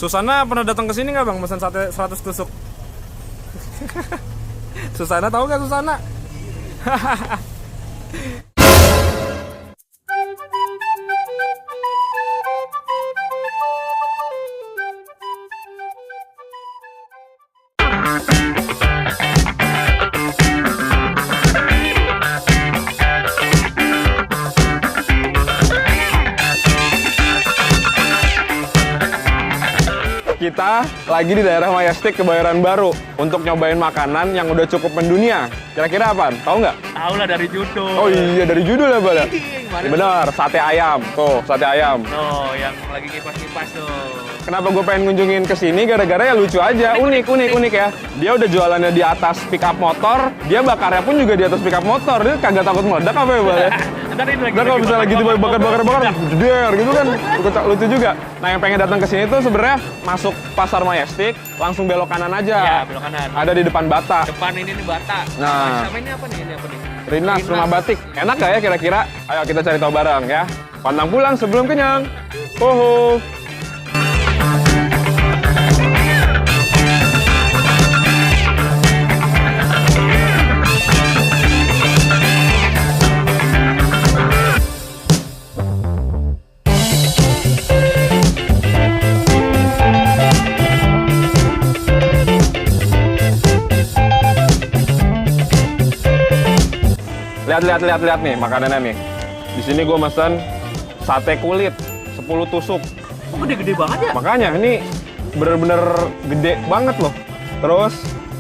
Susana pernah datang ke sini nggak bang? Pesan sate 100 tusuk. Susana tahu nggak Susana? Kita lagi di daerah Majestic Kebayoran Baru untuk nyobain makanan yang udah cukup mendunia. Kira-kira apa? Tahu nggak? Tahu lah dari judul. Oh iya, dari judul ya, Bal. Benar, sate ayam. Tuh, sate ayam. Oh, yang lagi kipas-kipas tuh. Kenapa gue pengen ngunjungin ke sini? Gara-gara ya lucu aja, unik ya. Dia udah jualannya di atas pick up motor, dia bakarnya pun juga di atas pick up motor. Dia kagak takut meledak apa ya, Bal ya? Ntar kalau misalnya gitu bakar jeder gitu kan lucu juga. Nah, yang pengen datang ke sini tuh sebenarnya masuk pasar Majestic, langsung belok kanan aja. Iya, belok kanan. Ada di depan Bata. Depan ini nih Bata. Nah. Sama ini apa nih? Ini apa nih? Rinas Rumah Batik. Enak gak ya kira-kira? Ayo kita cari tahu bareng ya. Pantang pulang sebelum kenyang. Hoho. Lihat nih makanannya nih. Di sini gue mesen sate kulit 10 tusuk. Oh, gede-gede banget ya? Makanya ini bener-bener gede banget loh. Terus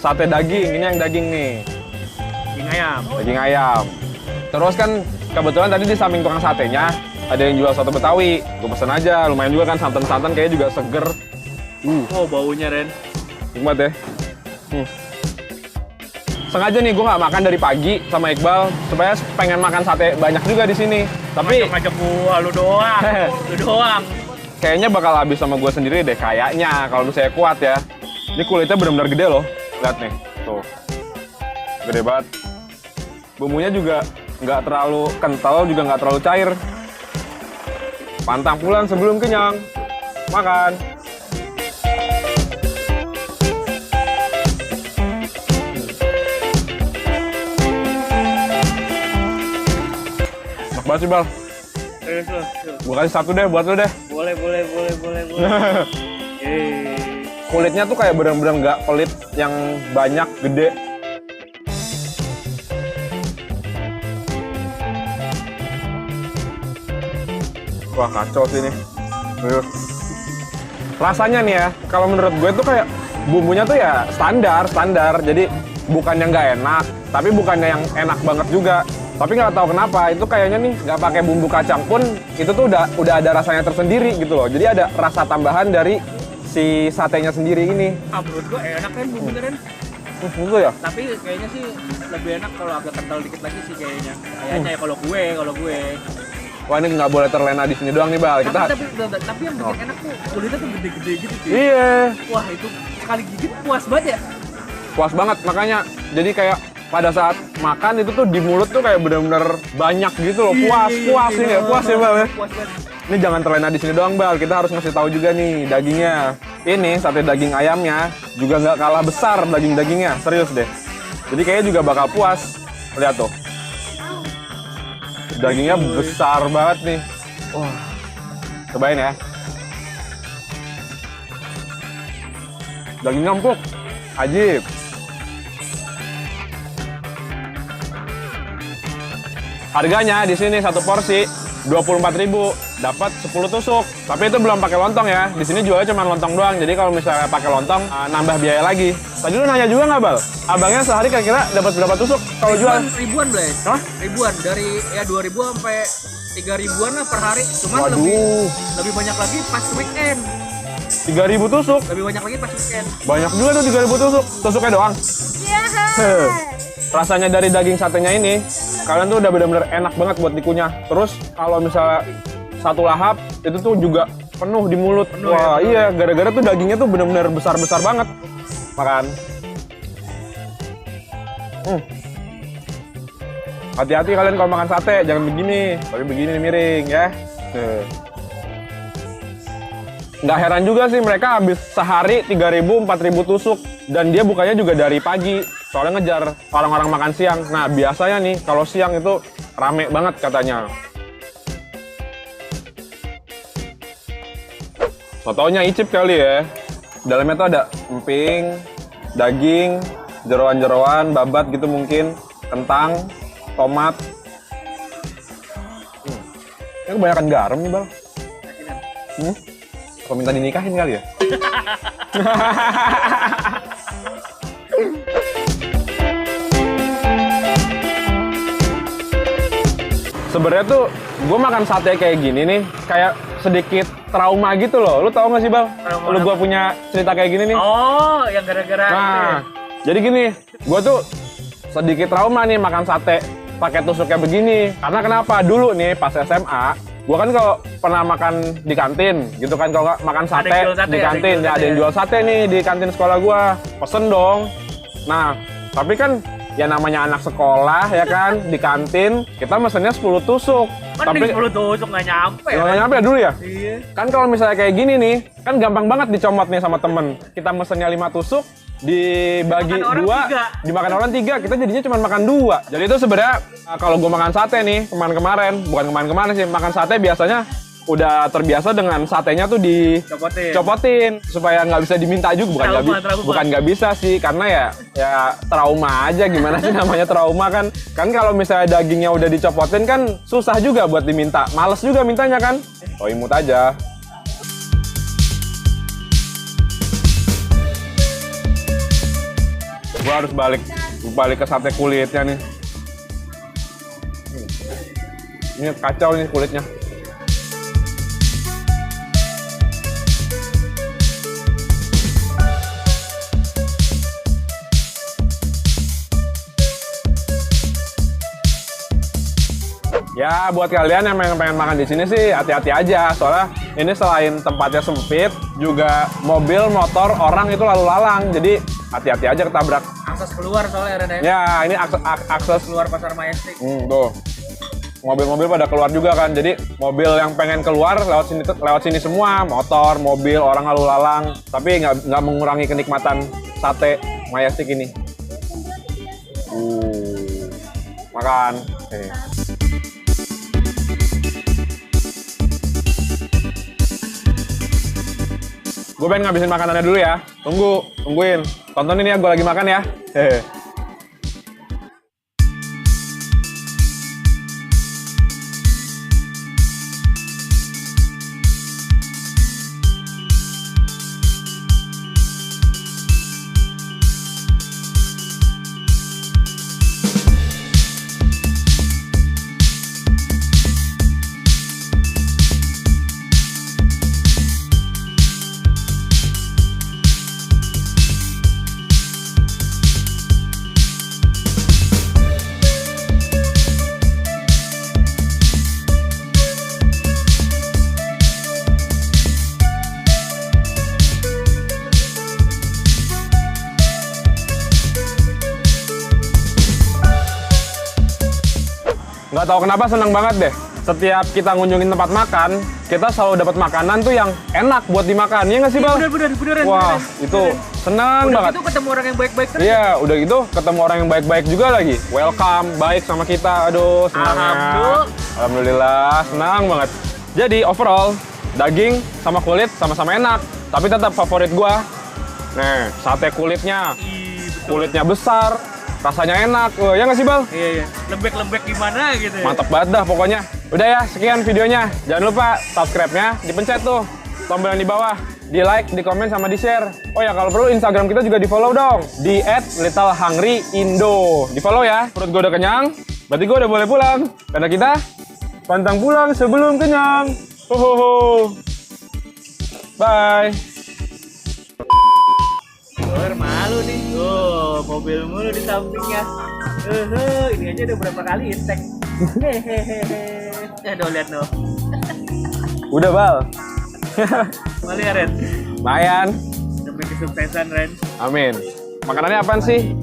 sate daging, ini yang daging nih. Daging ayam. Daging ayam. Terus kan kebetulan tadi di samping tukang satenya ada yang jual soto Betawi. Gue pesen aja, lumayan juga kan santan-santan kayaknya juga seger. Oh, baunya Ren. Nikmat ya. Sengaja nih gue nggak makan dari pagi sama Iqbal supaya pengen makan sate banyak juga di sini. Tapi ngajak gua lu doang. Lu doang. Kayaknya bakal habis sama gue sendiri deh kayaknya kalau misalnya kuat ya. Ini kulitnya benar-benar gede loh. Lihat nih, tuh. Gede banget. Bumbunya juga nggak terlalu kental, juga nggak terlalu cair. Pantang pulang sebelum kenyang. Makan. Enak banget sih, Bal. Gue kasih satu deh buat lo deh. Boleh. Kulitnya tuh kayak bener-bener nggak pelit yang banyak, gede. Wah, kacau sih ini. Rasanya nih ya, kalau menurut gue tuh kayak bumbunya tuh ya standar. Jadi bukannya nggak enak, tapi bukannya yang enak banget juga. Tapi nggak tahu kenapa itu kayaknya nih nggak pakai bumbu kacang pun itu tuh udah ada rasanya tersendiri gitu loh. Jadi ada rasa tambahan dari si satenya sendiri ini. Menurut gua enak kan bumbunya Ren. Gitu ya? Tapi kayaknya sih lebih enak kalau agak kental dikit lagi sih kayaknya. Kayaknya ya kalau gue. Wah, ini nggak boleh terlena di sini doang nih, Bal. Tapi yang bikin enak tuh kulitnya tuh gede-gede gitu sih. Iya. Wah, itu sekali gigit puas banget ya. Puas banget, makanya jadi kayak pada saat makan itu tuh di mulut tuh kayak bener-bener banyak gitu loh. Puas ya, Bal ya. Puas banget. Ini jangan terlena di sini doang, Bal. Kita harus ngasih tahu juga nih dagingnya. Ini sate daging ayamnya juga nggak kalah besar dagingnya, serius deh. Jadi kayaknya juga bakal puas. Lihat tuh. Dagingnya besar banget nih. Wah. Cobain ya. Dagingnya empuk. Ajib. Harganya di sini satu porsi 24.000, dapat 10 tusuk. Tapi itu belum pakai lontong ya. Di sini jualnya cuma lontong doang. Jadi kalau misalnya pakai lontong, nambah biaya lagi. Tadi lu nanya juga nggak, Bal? Abangnya sehari kira-kira dapat berapa tusuk kalau jual? Ribuan, Blay. Hah? Ribuan dari ya 2.000 sampai 3.000-an lah per hari. Cuman Waduh. lebih banyak lagi pas weekend. 3.000 tusuk? Lebih banyak lagi pas weekend. Banyak juga tuh 3.000 tusuk. Tusuknya doang? Iya. Rasanya dari daging satenya ini, kalian tuh udah bener-bener enak banget buat dikunyah. Terus kalau misalnya satu lahap, itu tuh juga penuh di mulut. Wah, iya, gara-gara tuh dagingnya tuh bener-bener besar-besar banget. Makan. Hati-hati kalian kalau makan sate, jangan begini. Tapi begini nih miring ya. nggak heran juga sih mereka habis sehari 3.000, 4.000 tusuk. Dan dia bukanya juga dari pagi, soalnya ngejar orang-orang makan siang. Nah biasanya nih kalau siang itu rame banget katanya. Sotonya icip kali ya. Dalamnya tuh ada emping, daging, jeroan-jeroan, babat gitu mungkin, kentang, tomat. Ini kebanyakan garam nih, Bal. Apa minta dinikahin kali ya? Sebenarnya tuh gue makan sate kayak gini nih, kayak sedikit trauma gitu loh. Lu tau gak sih, Bal? Lu gue punya cerita kayak gini nih. Oh, yang gara-gara itu ya? Nah, jadi gini, gue tuh sedikit trauma nih makan sate pakai tusuk kayak begini. Karena kenapa? Dulu nih pas SMA, gue kan kalau pernah makan di kantin, gitu kan, kalau nggak makan sate, di kantin, ada yang jual sate nih di kantin sekolah gue, pesen dong. Nah, tapi kan ya namanya anak sekolah ya kan, di kantin kita mesennya 10 tusuk. Mending 10 tusuk nggak nyampe. Nggak nyampe dulu ya? Iya. Kan kalau misalnya kayak gini nih, kan gampang banget dicomot nih sama temen. Kita mesennya 5 tusuk, dibagi Dimakan orang 2, 3. dimakan orang 3, kita jadinya cuma makan 2. Jadi itu sebenarnya kalau gue makan sate nih, bukan kemarin sih, makan sate biasanya udah terbiasa dengan satenya tuh dicopotin supaya nggak bisa diminta juga, bukan nggak bisa sih, karena ya trauma aja. Gimana sih namanya trauma kan kalau misalnya dagingnya udah dicopotin kan susah juga buat diminta, males juga mintanya kan, imut aja. Gua harus balik ke sate kulitnya nih. Ini kacau nih kulitnya. Ya buat kalian yang pengen makan di sini sih hati-hati aja, soalnya ini selain tempatnya sempit, juga mobil, motor, orang itu lalu lalang, jadi hati-hati aja ketabrak. Akses keluar soalnya Ren. Ya ini akses keluar pasar Majestic. Tuh mobil-mobil pada keluar juga kan, jadi mobil yang pengen keluar lewat sini semua, motor, mobil, orang lalu lalang, tapi nggak mengurangi kenikmatan sate Majestic ini. Makan. Gue pengen ngabisin makanannya dulu ya. Tungguin. Tontonin ya, gue lagi makan ya. Hehe. Nggak tahu kenapa seneng banget deh. Setiap kita ngunjungin tempat makan, kita selalu dapat makanan tuh yang enak buat dimakan. Iya nggak sih, Bang? Bener. Wah, itu senang banget. Udah gitu ketemu orang yang baik-baik terus. Iya, udah gitu ketemu orang yang baik-baik juga lagi. Welcome, baik sama kita. Aduh, senangnya. Alhamdulillah, senang banget. Jadi overall, daging sama kulit sama-sama enak. Tapi tetap favorit gua, nih, sate kulitnya. Kulitnya besar, rasanya enak. Ya nggak sih, Bal? Iya. Lembek-lembek gimana gitu ya. Mantap banget dah pokoknya. Udah ya, sekian videonya. Jangan lupa subscribe-nya, dipencet tuh tombol yang di bawah. Di like, di komen, sama di share. Oh ya, kalau perlu Instagram kita juga di follow dong. Di @littlehungryindo. Di follow ya. Perut gue udah kenyang, berarti gue udah boleh pulang. Karena kita pantang pulang sebelum kenyang. Hohoho. Bye. Malu nih. Mobil mulu di sampingnya. Ini aja udah berapa kali intek. Lihat no. Udah, Bal. Malu ya, Ren? Lumayan. Demi kesuksesan, Ren. Amin. Makanannya apaan sih?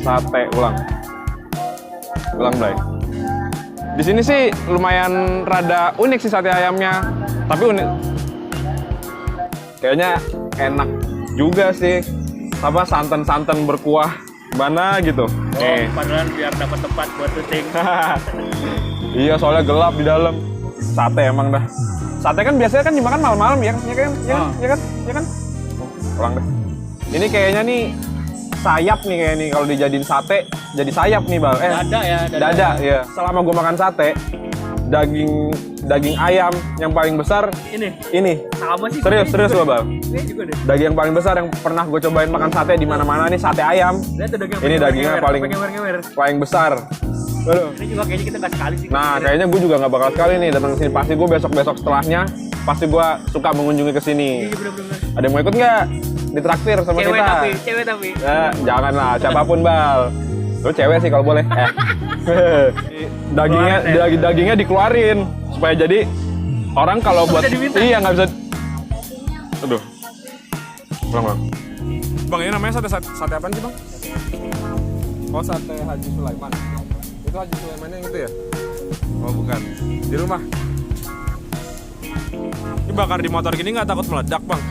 Sate, ulang, Blay. Di sini sih lumayan rada unik sih sate ayamnya. Tapi unik. Kayaknya enak juga sih. Apa santan-santan berkuah mana gitu. Nih. Padahal biar dapat tempat buat syuting. Iya, soalnya gelap di dalam. Sate emang dah. Sate kan biasanya kan dimakan malam-malam ya kan? Ya kan? Pulang deh. Ini kayaknya nih sayap nih kayak nih kalau dijadiin sate jadi sayap nih Bal. Dada ya, Dada ya. Selama gue makan sate, daging ayam yang paling besar ini. Sama sih. Serius lo Bal. Ini juga deh. Daging yang paling besar yang pernah gue cobain makan sate di mana-mana nih sate ayam. Ini dagingnya paling besar. Aduh. Ini juga kayaknya kita nggak sekali sih. Nah, kayaknya gue juga nggak bakal sekali nih datang ke sini. Pasti gue besok setelahnya pasti gue suka mengunjungi ke sini. Iya bener-bener. Ada yang mau ikut nggak? Ditraktir sama kita. Cewek tapi. Ya, janganlah, siapapun Bal. Lu cewek sih kalau boleh. Dagingnya dikeluarin supaya jadi orang kalau buat iya nggak bisa. Aduh. Bang. Bang, ini namanya sate apaan sih, Bang? Oh, sate Haji Sulaiman. Itu Haji Sulaimannya yang itu ya? Oh, bukan. Di rumah. Ini bakar di motor gini nggak takut meledak, Bang?